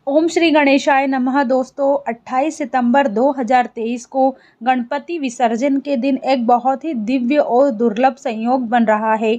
ओम श्री गणेशाय नमः। दोस्तों 28 सितंबर 2023 को गणपति विसर्जन के दिन एक बहुत ही दिव्य और दुर्लभ संयोग बन रहा है।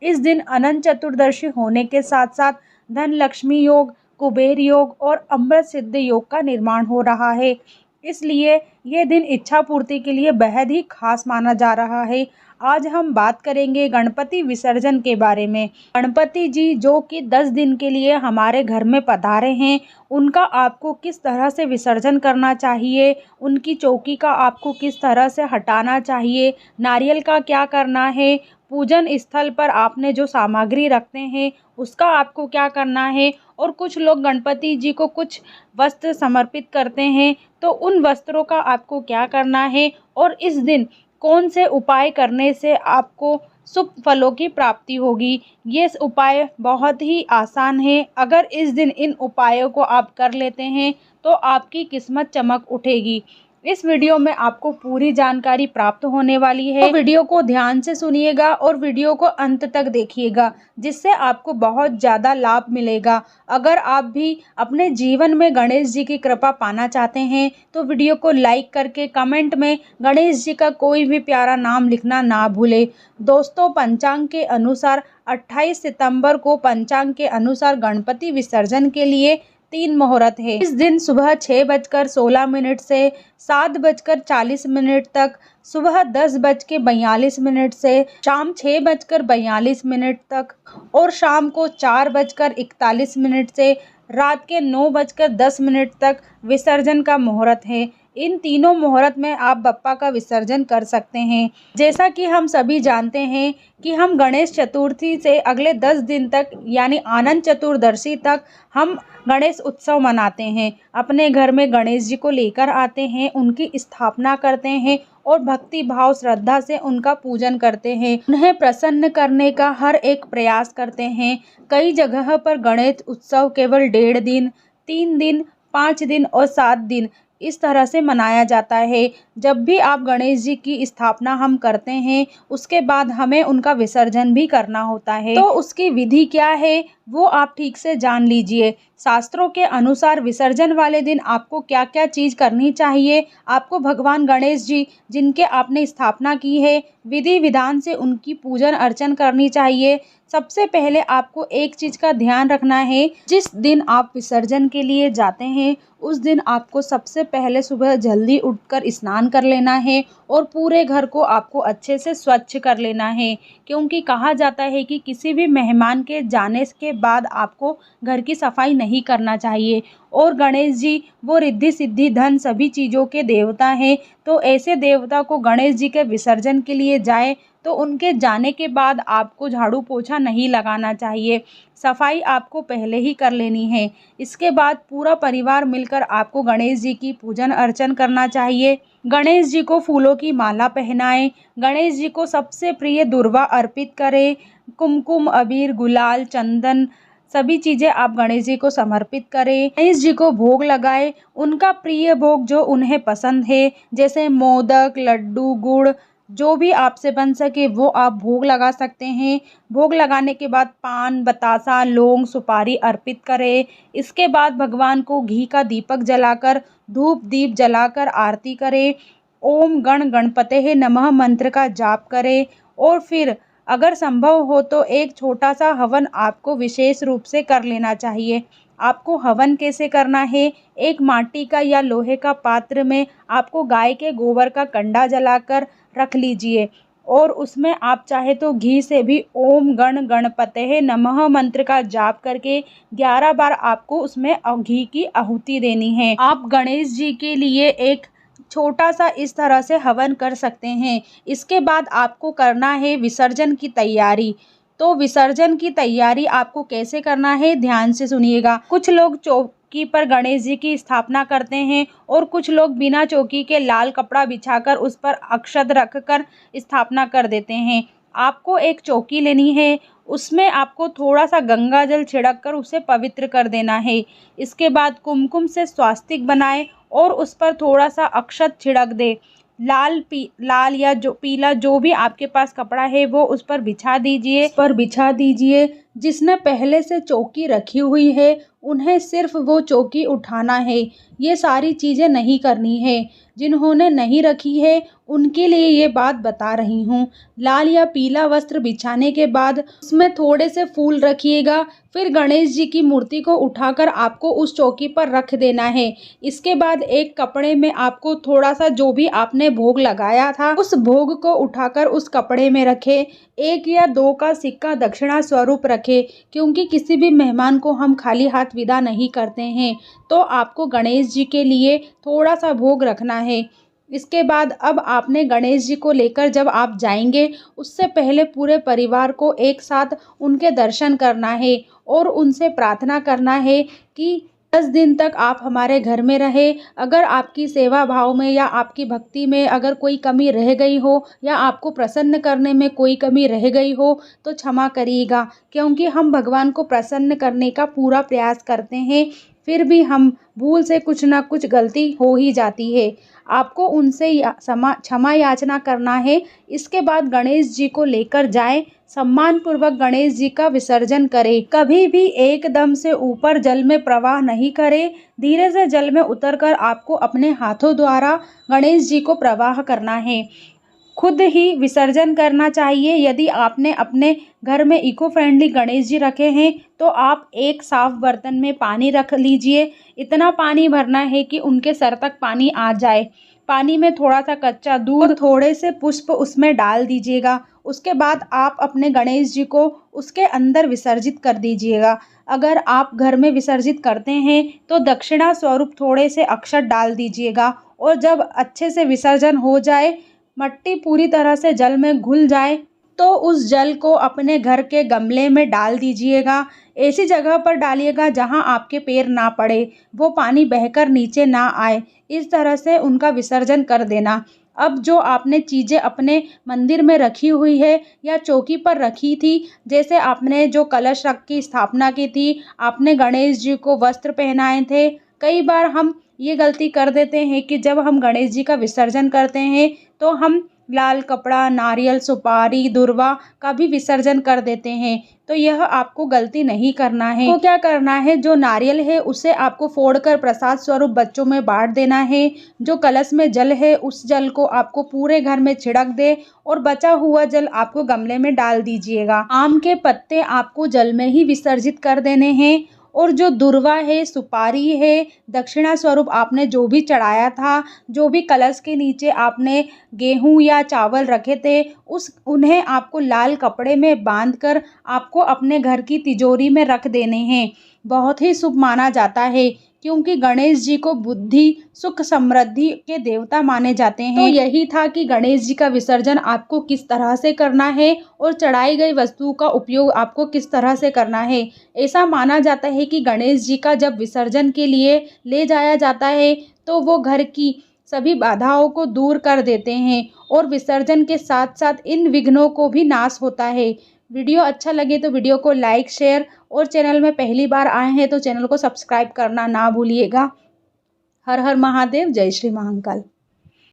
इस दिन अनंत चतुर्दशी होने के साथ साथ धन लक्ष्मी योग, कुबेर योग और अमृत सिद्ध योग का निर्माण हो रहा है। इसलिए ये दिन इच्छा पूर्ति के लिए बेहद ही खास माना जा रहा है। आज हम बात करेंगे गणपति विसर्जन के बारे में। गणपति जी जो कि 10 दिन के लिए हमारे घर में पधारे हैं, उनका आपको किस तरह से विसर्जन करना चाहिए, उनकी चौकी का आपको किस तरह से हटाना चाहिए, नारियल का क्या करना है, पूजन स्थल पर आपने जो सामग्री रखते हैं उसका आपको क्या करना है, और कुछ लोग गणपति जी को कुछ वस्त्र समर्पित करते हैं तो उन वस्त्रों का आपको क्या करना है, और इस दिन कौन से उपाय करने से आपको शुभ फलों की प्राप्ति होगी। ये उपाय बहुत ही आसान है। अगर इस दिन इन उपायों को आप कर लेते हैं तो आपकी किस्मत चमक उठेगी। इस वीडियो में आपको पूरी जानकारी प्राप्त होने वाली है, तो वीडियो को ध्यान से सुनिएगा और वीडियो को अंत तक देखिएगा, जिससे आपको बहुत ज़्यादा लाभ मिलेगा। अगर आप भी अपने जीवन में गणेश जी की कृपा पाना चाहते हैं तो वीडियो को लाइक करके कमेंट में गणेश जी का कोई भी प्यारा नाम लिखना ना भूले। दोस्तों पंचांग के अनुसार 28 सितंबर को पंचांग के अनुसार गणपति विसर्जन के लिए 3 मुहूर्त है। इस दिन सुबह 6:16 से 7:40 तक, सुबह 10:42 से शाम 6:42 तक और शाम को 4:41 से रात के 9:10 तक विसर्जन का मुहूर्त है। इन तीनों मुहूर्त में आप बप्पा का विसर्जन कर सकते हैं। जैसा कि हम सभी जानते हैं कि हम गणेश चतुर्थी से अगले 10 दिन तक यानी अनंत चतुर्दशी तक हम गणेश उत्सव मनाते हैं। अपने घर में गणेश जी को लेकर आते हैं, उनकी स्थापना करते हैं और भक्ति भाव श्रद्धा से उनका पूजन करते हैं, उन्हें प्रसन्न करने का हर एक प्रयास करते हैं। कई जगह पर गणेश उत्सव केवल 1.5 दिन, 3 दिन, 5 दिन और 7 दिन इस तरह से मनाया जाता है। जब भी आप गणेश जी की स्थापना हम करते हैं उसके बाद हमें उनका विसर्जन भी करना होता है, तो उसकी विधि क्या है वो आप ठीक से जान लीजिए। शास्त्रों के अनुसार विसर्जन वाले दिन आपको क्या क्या चीज़ करनी चाहिए, आपको भगवान गणेश जी जिनके आपने स्थापना की है विधि विधान से उनकी पूजन अर्चन करनी चाहिए। सबसे पहले आपको एक चीज़ का ध्यान रखना है, जिस दिन आप विसर्जन के लिए जाते हैं उस दिन आपको सबसे पहले सुबह जल्दी उठकर स्नान कर लेना है और पूरे घर को आपको अच्छे से स्वच्छ कर लेना है, क्योंकि कहा जाता है कि किसी भी मेहमान के जाने के बाद आपको घर की सफाई नहीं करना चाहिए। और गणेश जी वो रिद्धि सिद्धि धन सभी चीज़ों के देवता हैं, तो ऐसे देवता को गणेश जी के विसर्जन के लिए जाए तो उनके जाने के बाद आपको झाड़ू पोछा नहीं लगाना चाहिए, सफाई आपको पहले ही कर लेनी है। इसके बाद पूरा परिवार मिलकर आपको गणेश जी की पूजन अर्चन करना चाहिए। गणेश जी को फूलों की माला पहनाएं, गणेश जी को सबसे प्रिय दुर्वा अर्पित करें, कुमकुम, अबीर, गुलाल, चंदन सभी चीज़ें आप गणेश जी को समर्पित करें। गणेश जी को भोग लगाएं, उनका प्रिय भोग जो उन्हें पसंद है जैसे मोदक, लड्डू, गुड़ जो भी आपसे बन सके वो आप भोग लगा सकते हैं। भोग लगाने के बाद पान, बतासा, लौंग, सुपारी अर्पित करें। इसके बाद भगवान को घी का दीपक जलाकर, धूप दीप जलाकर आरती करें। ओम गण गणपते नमः मंत्र का जाप करें और फिर अगर संभव हो तो एक छोटा सा हवन आपको विशेष रूप से कर लेना चाहिए। आपको हवन कैसे करना है, एक माटी का या लोहे का पात्र में आपको गाय के गोबर का कंडा जलाकर रख लीजिए और उसमें आप चाहे तो घी से भी ओम गण गणपते नमः मंत्र का जाप करके 11 बार आपको उसमें घी की आहुति देनी है। आप गणेश जी के लिए एक छोटा सा इस तरह से हवन कर सकते हैं। इसके बाद आपको करना है विसर्जन की तैयारी। तो विसर्जन की तैयारी आपको कैसे करना है ध्यान से सुनिएगा। कुछ लोग चौकी पर गणेश जी की स्थापना करते हैं और कुछ लोग बिना चौकी के लाल कपड़ा बिछाकर उस पर अक्षत रखकर स्थापना कर देते हैं। आपको एक चौकी लेनी है, उसमें आपको थोड़ा सा गंगा जल छिड़क कर उसे पवित्र कर देना है। इसके बाद कुमकुम से स्वास्तिक बनाएं और उस पर थोड़ा सा अक्षत छिड़क दे। लाल या जो पीला जो भी आपके पास कपड़ा है वो उस पर बिछा दीजिए। जिसने पहले से चौकी रखी हुई है उन्हें सिर्फ वो चौकी उठाना है, ये सारी चीज़ें नहीं करनी है। जिन्होंने नहीं रखी है उनके लिए ये बात बता रही हूँ। लाल या पीला वस्त्र बिछाने के बाद उसमें थोड़े से फूल रखिएगा, फिर गणेश जी की मूर्ति को उठाकर आपको उस चौकी पर रख देना है। इसके बाद एक कपड़े में आपको थोड़ा सा जो भी आपने भोग लगाया था उस भोग को उठाकर उस कपड़े में रखें। 1 या 2 का सिक्का दक्षिणा स्वरूप रखें, क्योंकि किसी भी मेहमान को हम खाली हाथ विदा नहीं करते हैं। तो आपको गणेश जी के लिए थोड़ा सा भोग रखना है। इसके बाद अब आपने गणेश जी को लेकर जब आप जाएंगे उससे पहले पूरे परिवार को एक साथ उनके दर्शन करना है और उनसे प्रार्थना करना है कि 10 दिन तक आप हमारे घर में रहे। अगर आपकी सेवा भाव में या आपकी भक्ति में अगर कोई कमी रह गई हो या आपको प्रसन्न करने में कोई कमी रह गई हो तो क्षमा करिएगा, क्योंकि हम भगवान को प्रसन्न करने का पूरा प्रयास करते हैं, फिर भी हम भूल से कुछ ना कुछ गलती हो ही जाती है। आपको उनसे क्षमा याचना करना है। इसके बाद गणेश जी को लेकर जाएं, सम्मानपूर्वक गणेश जी का विसर्जन करें। कभी भी एकदम से ऊपर जल में प्रवाह नहीं करें, धीरे से जल में उतरकर आपको अपने हाथों द्वारा गणेश जी को प्रवाह करना है। खुद ही विसर्जन करना चाहिए। यदि आपने अपने घर में इको फ्रेंडली गणेश जी रखे हैं तो आप एक साफ बर्तन में पानी रख लीजिए। इतना पानी भरना है कि उनके सर तक पानी आ जाए। पानी में थोड़ा सा कच्चा दूध, थोड़े से पुष्प उसमें डाल दीजिएगा। उसके बाद आप अपने गणेश जी को उसके अंदर विसर्जित कर दीजिएगा। अगर आप घर में विसर्जित करते हैं तो दक्षिणा स्वरूप थोड़े से अक्षत डाल दीजिएगा। और जब अच्छे से विसर्जन हो जाए, मिट्टी पूरी तरह से जल में घुल जाए, तो उस जल को अपने घर के गमले में डाल दीजिएगा। ऐसी जगह पर डालिएगा जहां आपके पैर ना पड़े, वो पानी बहकर नीचे ना आए। इस तरह से उनका विसर्जन कर देना। अब जो आपने चीज़ें अपने मंदिर में रखी हुई है या चौकी पर रखी थी, जैसे आपने जो कलश रख की स्थापना की थी, आपने गणेश जी को वस्त्र पहनाए थे। कई बार हम ये गलती कर देते हैं कि जब हम गणेश जी का विसर्जन करते हैं तो हम लाल कपड़ा, नारियल, सुपारी, दुर्वा का भी विसर्जन कर देते हैं। तो यह आपको गलती नहीं करना है। तो क्या करना है, जो नारियल है उसे आपको फोड़कर प्रसाद स्वरूप बच्चों में बांट देना है। जो कलश में जल है उस जल को आपको पूरे घर में छिड़क दे और बचा हुआ जल आपको गमले में डाल दीजिएगा। आम के पत्ते आपको जल में ही विसर्जित कर देने हैं। और जो दुर्वा है, सुपारी है, दक्षिणा स्वरूप आपने जो भी चढ़ाया था, जो भी कलश के नीचे आपने गेहूं या चावल रखे थे, उन्हें आपको लाल कपड़े में बांधकर आपको अपने घर की तिजोरी में रख देने हैं। बहुत ही शुभ माना जाता है, क्योंकि गणेश जी को बुद्धि, सुख, समृद्धि के देवता माने जाते हैं। तो यही था कि गणेश जी का विसर्जन आपको किस तरह से करना है और चढ़ाई गई वस्तु का उपयोग आपको किस तरह से करना है। ऐसा माना जाता है कि गणेश जी का जब विसर्जन के लिए ले जाया जाता है तो वो घर की सभी बाधाओं को दूर कर देते हैं और विसर्जन के साथ साथ इन विघ्नों को भी नाश होता है। वीडियो अच्छा लगे तो वीडियो को लाइक, शेयर और चैनल में पहली बार आए हैं तो चैनल को सब्सक्राइब करना ना भूलिएगा। हर हर महादेव, जय श्री महाकाल।